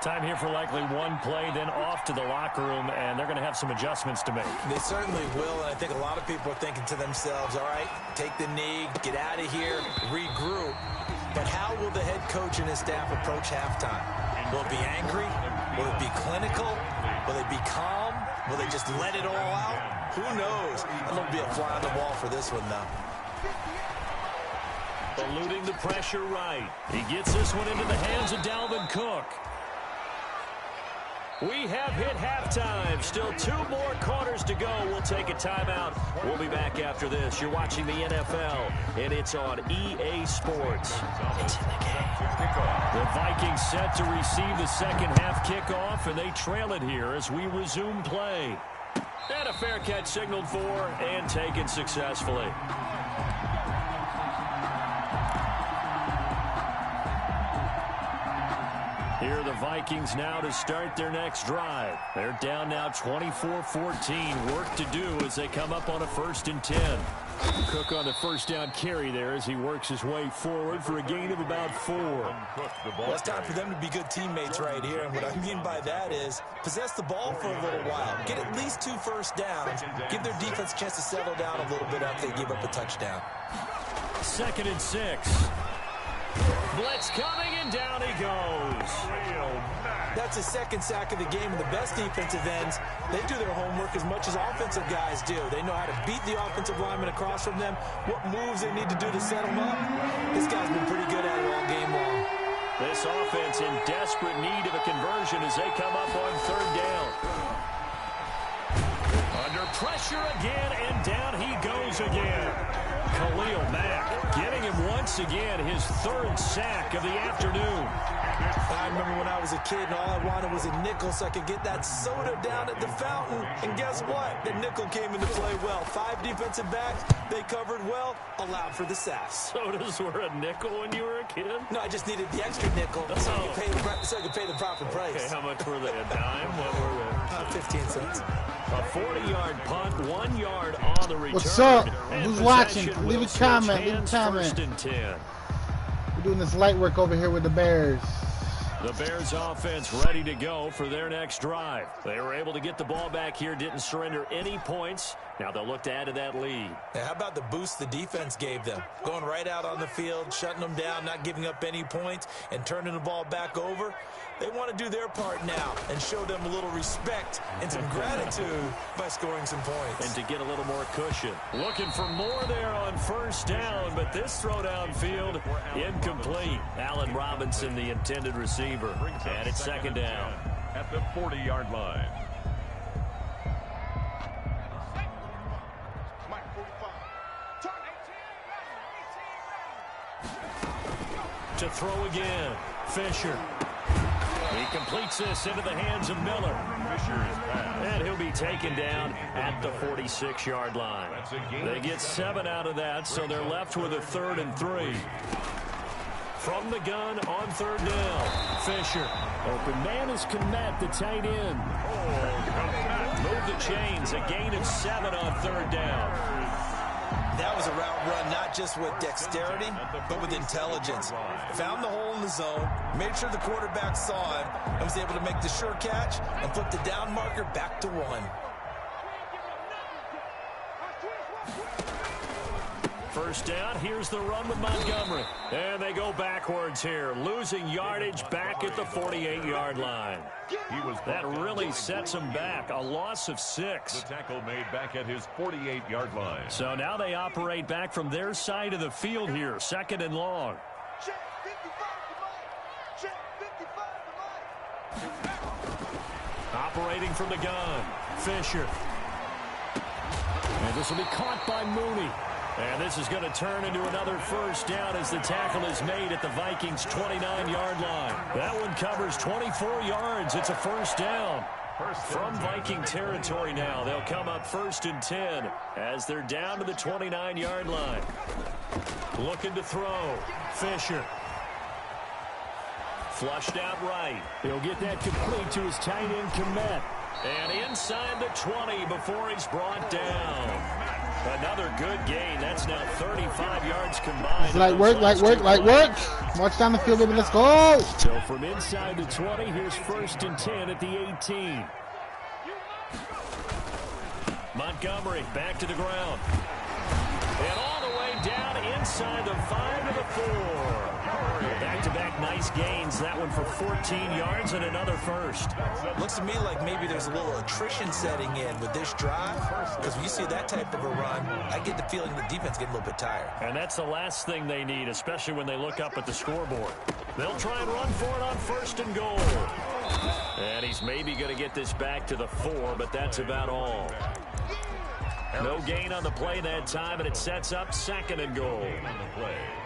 Time here for likely one play, then off to the locker room, and they're going to have some adjustments to make. They certainly will, and I think a lot of people are thinking to themselves, all right, take the knee, get out of here, regroup. But how will the head coach and his staff approach halftime? Will it be angry? Will it be clinical? Will they be calm? Will they just let it all out? Who knows? I'm going to be a fly on the wall for this one, though. Eluding the pressure right. He gets this one into the hands of Dalvin Cook. We have hit halftime. Still 2 more quarters to go. We'll take a timeout. We'll be back after this. You're watching the NFL, and it's on EA Sports. It's in the game. The Vikings set to receive the second half kickoff, and they trail it here as we resume play. And a fair catch signaled for and taken successfully. Here are the Vikings now to start their next drive. They're down now 24-14. Work to do as they come up on a 1st and 10. Cook on the first down carry there as he works his way forward for a gain of about 4. Well, it's time for them to be good teammates right here. And what I mean by that is possess the ball for a little while. Get at least 2 first downs. Give their defense a chance to settle down a little bit after they give up a touchdown. 2nd and 6. Blitz coming, and down he goes. That's his 2nd sack of the game, and the best defensive ends, they do their homework as much as offensive guys do. They know how to beat the offensive lineman across from them, what moves they need to do to set them up. This guy's been pretty good at it all game long. This offense in desperate need of a conversion as they come up on 3rd down. Under pressure again, and down he goes again. Khalil Mack getting him once again, his 3rd sack of the afternoon. I remember when I was a kid and all I wanted was a nickel so I could get that soda down at the fountain. And guess what? The nickel came into play well. 5 defensive backs, they covered well, allowed for the sacks. Sodas were a nickel when you were a kid? No, I just needed the extra nickel so I could pay the proper price. Okay, how much were they? A dime? What were they? 15 cents. A 40-yard punt, 1 yard on the return. What's up? And Who's watching? Leave a will comment. switch Leave a hands, comment. 1st and 10. We're doing this light work over here with the Bears. The Bears offense ready to go for their next drive. They were able to get the ball back here, didn't surrender any points. Now they'll look to add to that lead. Now, how about the boost the defense gave them? Going right out on the field, shutting them down, not giving up any points, and turning the ball back over. They want to do their part now and show them a little respect and some gratitude by scoring some points. And to get a little more cushion. Looking for more there on 1st down, but this throw downfield incomplete. Allen Robinson, the intended receiver. And it's 2nd down. At the 40-yard line. To throw again. Fisher. He completes this into the hands of Miller. And he'll be taken down at the 46-yard line. They get 7 out of that, so they're left with a 3rd and 3. From the gun on 3rd down. Fisher. Open man is Kmet, the tight end. Move the chains. A gain of 7 on 3rd down. That was a route run, not just with dexterity, but with intelligence. Found the hole in the zone, made sure the quarterback saw it, and was able to make the sure catch and flip the down marker back to 1. 1st down, here's the run with Montgomery. And they go backwards here, losing yardage back at the 48-yard line. That really sets them back, a loss of 6. The tackle made back at his 48-yard line. So now they operate back from their side of the field here, 2nd and long. Operating from the gun, Fisher. And this will be caught by Mooney. And this is going to turn into another 1st down as the tackle is made at the Vikings' 29-yard line. That one covers 24 yards. It's a 1st down. From Viking territory now, they'll come up 1st and 10 as they're down to the 29-yard line. Looking to throw. Fisher. Flushed out right. He'll get that complete to his tight end, Kmet. And inside the 20 before he's brought down. Another good gain. That's now 35 yards combined. It's light work, light work, light work. March down the field, baby. Let's go. So from inside the 20, here's 1st and 10 at the 18. Montgomery back to the ground. And all the way down inside the 5 to the 4. Back-to-back nice gains. That one for 14 yards and another first. Looks to me like maybe there's a little attrition setting in with this drive. Because when you see that type of a run, I get the feeling the defense getting a little bit tired. And that's the last thing they need, especially when they look up at the scoreboard. They'll try and run for it on 1st and goal. And he's maybe going to get this back to the 4, but that's about all. No gain on the play that time, and it sets up 2nd and goal.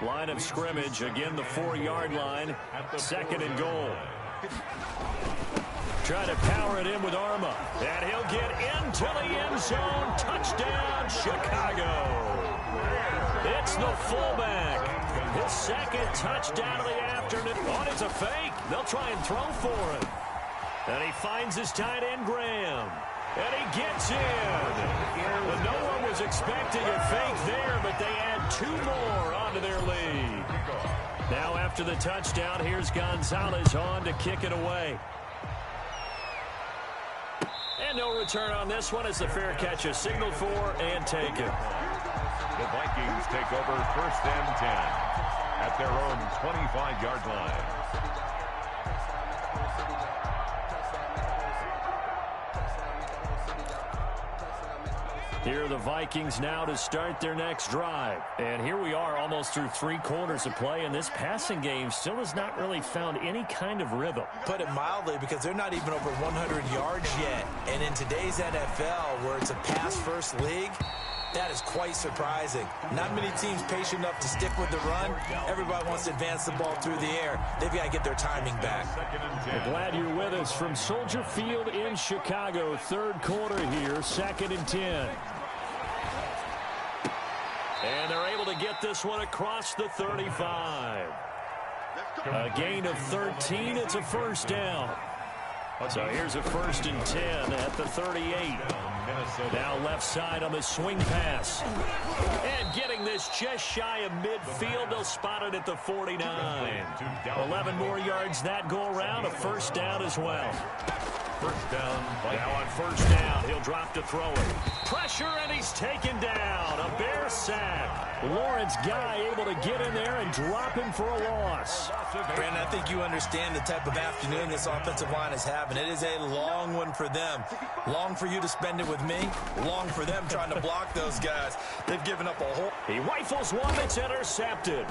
Line of scrimmage, again the 4-yard line, 2nd and goal. Try to power it in with Arma, and he'll get into the end zone. Touchdown, Chicago. It's the fullback. His 2nd touchdown of the afternoon. Oh, it's a fake. They'll try and throw for it. And he finds his tight end, Graham. And he gets in. But no one was expecting a fake there, but they add 2 more onto their lead. Now after the touchdown, here's Gonzalez on to kick it away. And no return on this one as the fair catch is signaled for and taken. The Vikings take over 1st and 10 at their own 25-yard line. Here are the Vikings now to start their next drive. And here we are almost through 3 quarters of play, and this passing game still has not really found any kind of rhythm. Put it mildly, because they're not even over 100 yards yet. And in today's NFL, where it's a pass-first league, that is quite surprising. Not many teams patient enough to stick with the run. Everybody wants to advance the ball through the air. They've got to get their timing back. We're glad you're with us from Soldier Field in Chicago. 3rd quarter here, 2nd and 10. And they're able to get this one across the 35. A gain of 13. It's a 1st down. So here's a 1st and 10 at the 38. Now left side on the swing pass. And getting this just shy of midfield. They'll spot it at the 49. 11 more yards that go around. A 1st down as well. 1st down. Now on 1st down, he'll drop to throw it. Pressure, and he's taken down. A Bear sack. Lawrence Guy able to get in there and drop him for a loss. Brandon, I think you understand the type of afternoon this offensive line is having. It is a long one for them. Long for you to spend it with me. Long for them trying to block those guys. They've given up a whole... He rifles one that's intercepted.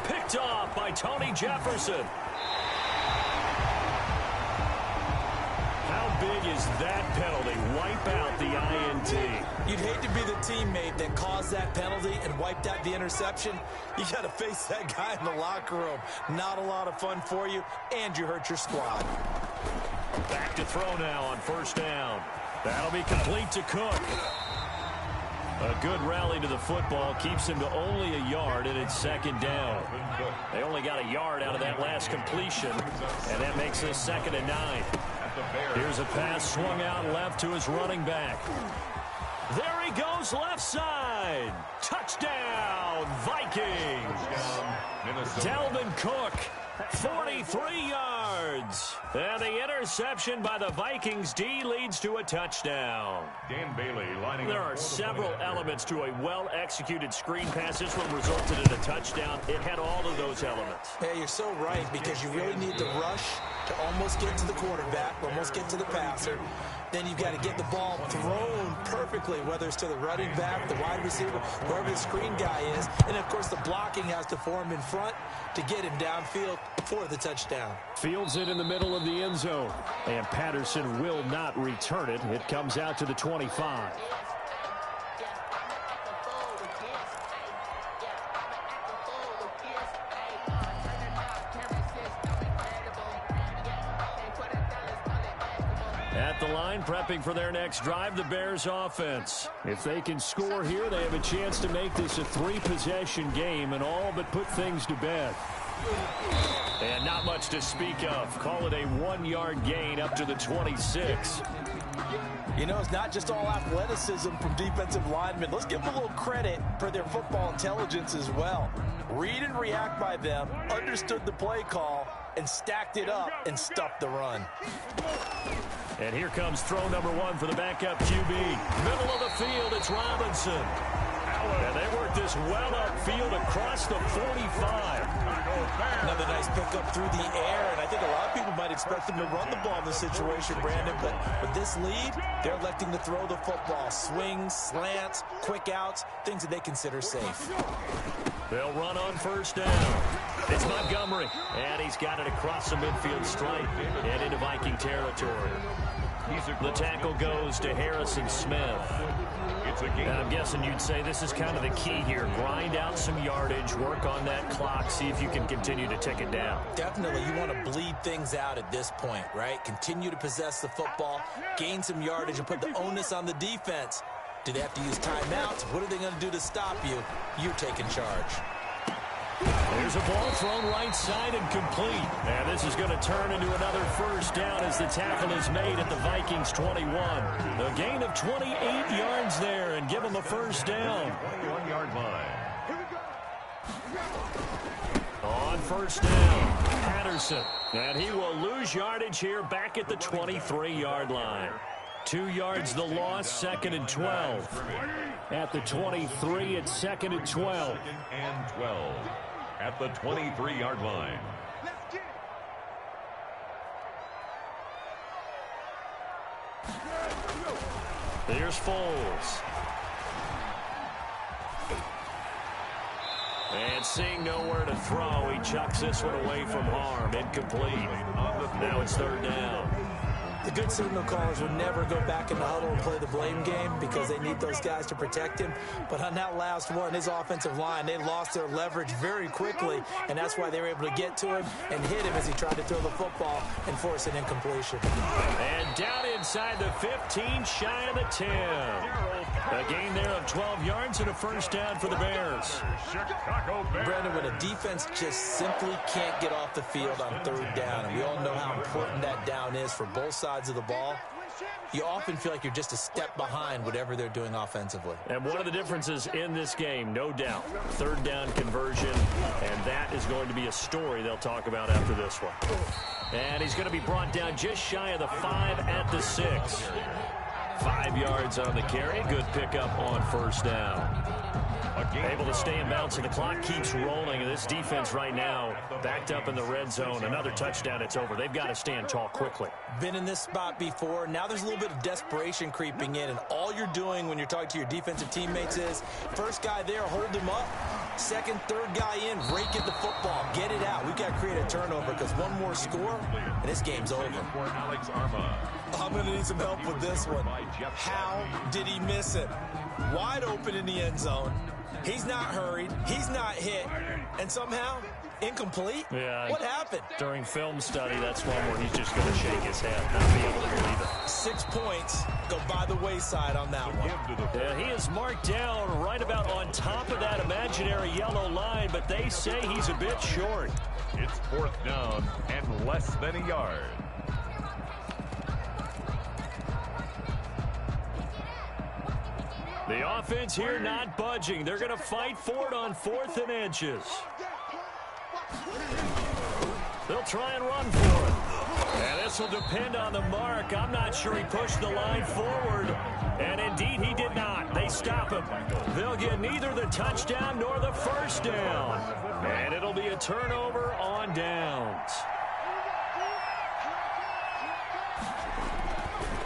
Picked off by Tony Jefferson. How big is that penalty? Wipe out the INT. You'd hate to be the teammate that caused that penalty and wiped out the interception. You got to face that guy in the locker room. Not a lot of fun for you, and you hurt your squad. Back to throw now on 1st down. That'll be complete to Cook. A good rally to the football keeps him to only a yard, and it's 2nd down. They only got a yard out of that last completion, and that makes this 2nd and 9. Here's a pass swung out left to his running back. There he goes left side. Touchdown, Vikings. Dalvin Cook, 43 yards. And the interception by the Vikings D leads to a touchdown. Dan Bailey lining There up. are several elements to a well-executed screen pass. This one resulted in a touchdown. It had all of those elements. Hey, you're so right, because you really need to rush to almost get to the quarterback, almost get to the passer. Then you've got to get the ball thrown perfectly, whether it's to the running back, the wide receiver, wherever the screen guy is. And, of course, the blocking has to form in front to get him downfield for the touchdown. Fields it in the middle of the end zone. And Patterson will not return it. It comes out to the 25. At the line, prepping for their next drive, the Bears offense. If they can score here, they have a chance to make this a 3-possession game and all but put things to bed. And not much to speak of. Call it a 1-yard gain up to the 26. You know, it's not just all athleticism from defensive linemen. Let's give them a little credit for their football intelligence as well. Read and react by them, understood the play call, and stacked it up and stuffed the run. And here comes throw number 1 for the backup QB. Middle of the field, it's Robinson. And they work this well upfield across the 45. Another nice pickup through the air, and I think a lot of people might expect them to run the ball in this situation, Brandon, but with this lead, they're electing to throw the football. Swings, slants, quick outs, things that they consider safe. They'll run on first down. It's Montgomery, and he's got it across the midfield stripe and into Viking territory. The tackle goes to Harrison Smith. And I'm guessing you'd say this is kind of the key here. Grind out some yardage, work on that clock, see if you can continue to tick it down. Definitely, you want to bleed things out at this point, right? Continue to possess the football, gain some yardage, and put the onus on the defense. Do they have to use timeouts? What are they going to do to stop you? You're taking charge. There's a ball thrown right side and complete. And this is going to turn into another first down as the tackle is made at the Vikings 21. A gain of 28 yards there and give them a first down. 21-yard line. On first down, Patterson. And he will lose yardage here back at the 23-yard line. 2 yards the loss, 2nd and 12. At the 23, it's 2nd and 12. 2nd and 12 at the 23-yard line. Here's Foles. And seeing nowhere to throw, he chucks this one away from harm. Incomplete. Now it's 3rd down. The good signal callers would never go back in the huddle and play the blame game because they need those guys to protect him. But on that last one, his offensive line, they lost their leverage very quickly, and that's why they were able to get to him and hit him as he tried to throw the football and force an incompletion. And down inside the 15, shy of the 10. A gain there of 12 yards and a first down for the Bears. Brandon, when a defense just simply can't get off the field on 3rd down, and we all know how important that down is for both sides of the ball, you often feel like you're just a step behind whatever they're doing offensively. And one of the differences in this game, no doubt, 3rd down conversion, and that is going to be a story they'll talk about after this one. And he's going to be brought down just shy of the 5 at the 6. 5 yards on the carry. Good pickup on first down. Able to stay in bounds, and the clock keeps rolling. And this defense right now backed up in the red zone. Another touchdown, it's over. They've got to stand tall quickly. Been in this spot before. Now there's a little bit of desperation creeping in, and all you're doing when you're talking to your defensive teammates is first guy there, hold him up. Second, third guy in, rake at the football. Get it out. We've got to create a turnover because one more score, and this game's over. I'm going to need some help with this one. How did he miss it? Wide open in the end zone. He's not hurried. He's not hit. And somehow, incomplete? Yeah. What happened? During film study, that's one where he's just going to shake his head, not be able to believe it. 6 points go by the wayside on that one. Yeah, he is marked down right about on top of that imaginary yellow line, but they say he's a bit short. It's 4th down and less than a yard. The offense here not budging. They're going to fight for it on 4th and inches. They'll try and run for it. And this will depend on the mark. I'm not sure he pushed the line forward. And indeed, he did not. They stop him. They'll get neither the touchdown nor the first down. And it'll be a turnover on downs.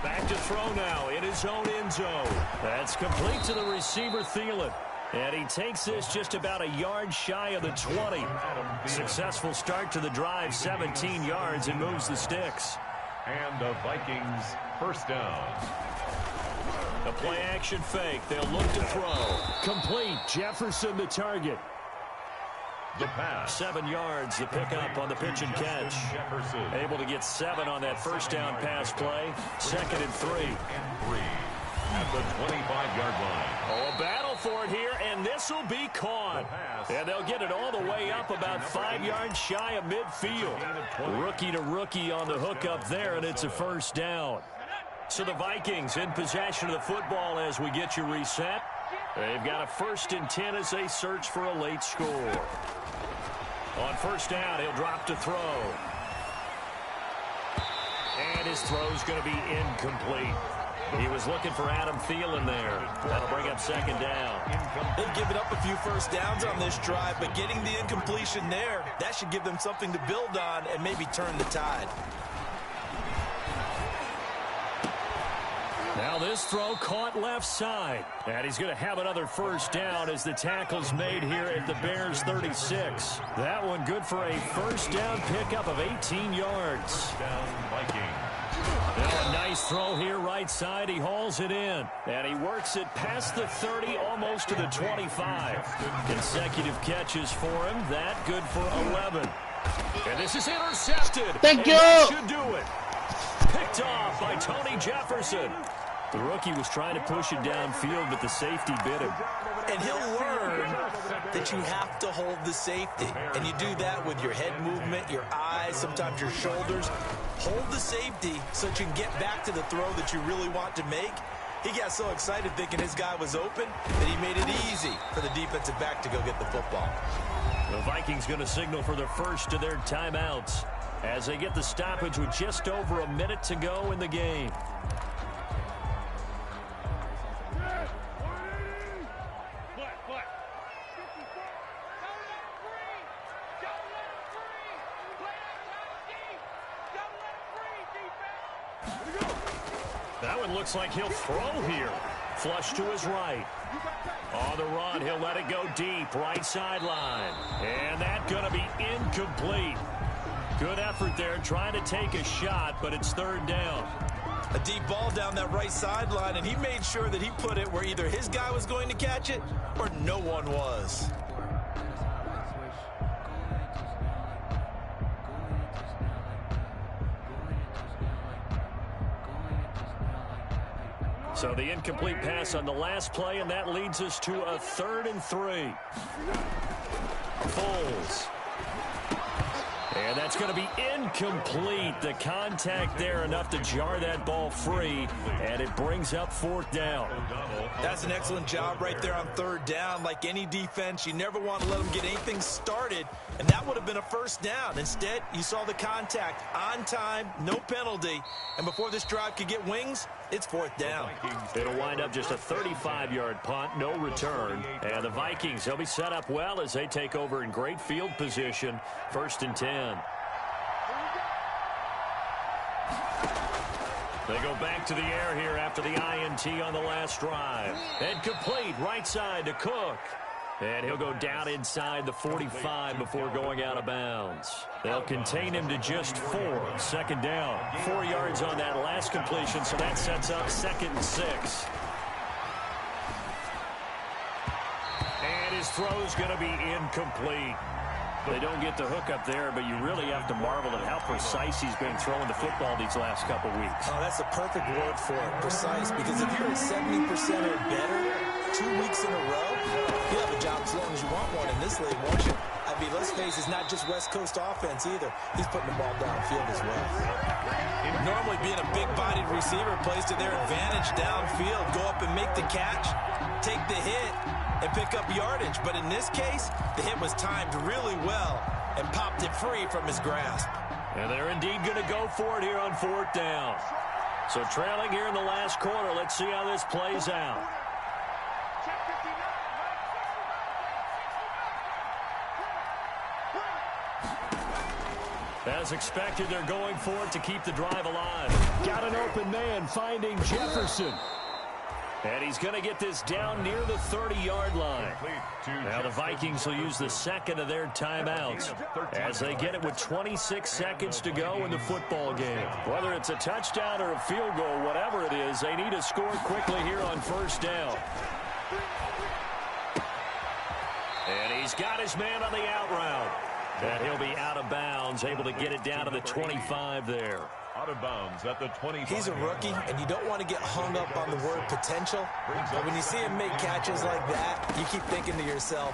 Back to throw now in his own end zone. That's complete to the receiver, Thielen. And he takes this just about a yard shy of the 20. Successful start to the drive, 17 yards, and moves the sticks. And the Vikings first down. A play-action fake. They'll look to throw. Complete. Jefferson the target. The pass. 7 yards, the pickup on the pitch and catch. Jefferson. Able to get 7 on that first down pass play. 2nd and 3. At the 25-yard line. Oh, a battle for it here, and this will be caught. And they'll get it all the way up about 5 yards shy of midfield. Rookie to rookie on the hookup there, and it's a first down. So the Vikings in possession of the football as we get you reset. They've got a 1st and 10 as they search for a late score. On 1st down, he'll drop to throw. And his throw's going to be incomplete. He was looking for Adam Thielen there. That'll bring up 2nd down. They've given up a few first downs on this drive, but getting the incompletion there, that should give them something to build on and maybe turn the tide. Now this throw caught left side. And he's going to have another 1st down as the tackle's made here at the Bears 36. That one good for a 1st down pickup of 18 yards. Down Vikings. Now a nice throw here right side. He hauls it in. And he works it past the 30, almost to the 25. Consecutive catches for him. That good for 11. And this is intercepted. Thank you. That should do it. Picked off by Tony Jefferson. The rookie was trying to push it downfield, but the safety bit him. And he'll learn that you have to hold the safety. And you do that with your head movement, your eyes, sometimes your shoulders. Hold the safety so that you can get back to the throw that you really want to make. He got so excited thinking his guy was open that he made it easy for the defensive back to go get the football. The Vikings going to signal for the first of their timeouts as they get the stoppage with just over a minute to go in the game. That one looks like he'll throw here. Flush to his right. On the run, he'll let it go deep, right sideline. And that's going to be incomplete. Good effort there, trying to take a shot, but it's 3rd down. A deep ball down that right sideline, and he made sure that he put it where either his guy was going to catch it or no one was. So the incomplete pass on the last play, and that leads us to a 3rd and 3. Foles. And that's going to be incomplete. The contact there enough to jar that ball free, and it brings up 4th down. That's an excellent job right there on 3rd down. Like any defense, you never want to let them get anything started, and that would have been a 1st down. Instead, you saw the contact on time, no penalty, and before this drive could get wings, it's 4th down. It'll wind up just a 35-yard punt, no return. And the Vikings, they'll be set up well as they take over in great field position. 1st and 10. They go back to the air here after the INT on the last drive. And complete right side to Cook. And he'll go down inside the 45 before going out of bounds. They'll contain him to just 4. 2nd down. 4 yards on that last completion, so that sets up 2nd and 6. And his throw's going to be incomplete. They don't get the hook up there, but you really have to marvel at how precise he's been throwing the football these last couple weeks. Oh, that's a perfect word for it, precise, because if you're at 70% or better 2 weeks in a row, you have a job as long as you want one in this league, won't you? I mean, let's face it, it's not just West Coast offense either. He's putting the ball downfield as well. Normally being a big-bodied receiver plays to their advantage downfield. Go up and make the catch, take the hit, and pick up yardage. But in this case, the hit was timed really well and popped it free from his grasp. And they're indeed going to go for it here on 4th down. So trailing here in the last quarter, let's see how this plays out. As expected, they're going for it to keep the drive alive. Got an open man finding Jefferson. And he's going to get this down near the 30-yard line. Now the Vikings will use the 2nd of their timeouts as they get it with 26 seconds to go in the football game. Whether it's a touchdown or a field goal, whatever it is, they need to score quickly here on 1st down. And he's got his man on the out route. And he'll be out of bounds, able to get it down to the 25 there. Out of bounds at the 25. He's a rookie, and you don't want to get hung up on the word potential. But when you see him make catches like that, you keep thinking to yourself,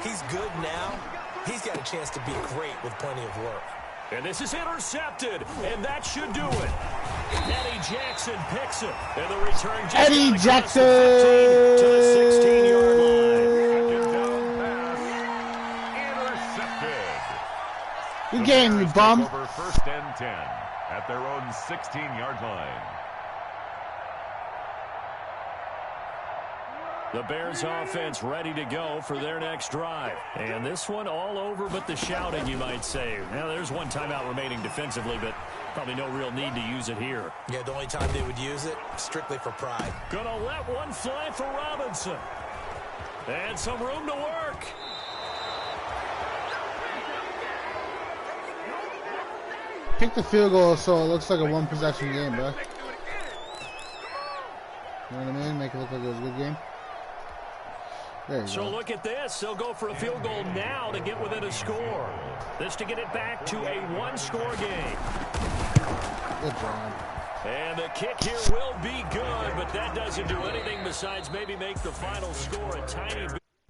he's good now. He's got a chance to be great with plenty of work. And this is intercepted, and that should do it. Eddie Jackson picks it. And the return just Eddie Jackson! to the 16-yard line. Intercepted. Good game, you bum. Over first and 10 at their own 16-yard line. The Bears offense ready to go for their next drive. And this one all over but the shouting, you might say. Now, there's one timeout remaining defensively, but probably no real need to use it here. Yeah, the only time they would use it, strictly for pride. Gonna let one fly for Robinson. And some room to work. Kick the field goal so it looks like a one-possession game, bro. You know what I mean? Make it look like it was a good game. There you So go. look at this. They'll go for a field goal now to get within a score. This to get it back to a one-score game. Good job. And the kick here will be good, but that doesn't do anything besides maybe make the final score a tiny bit.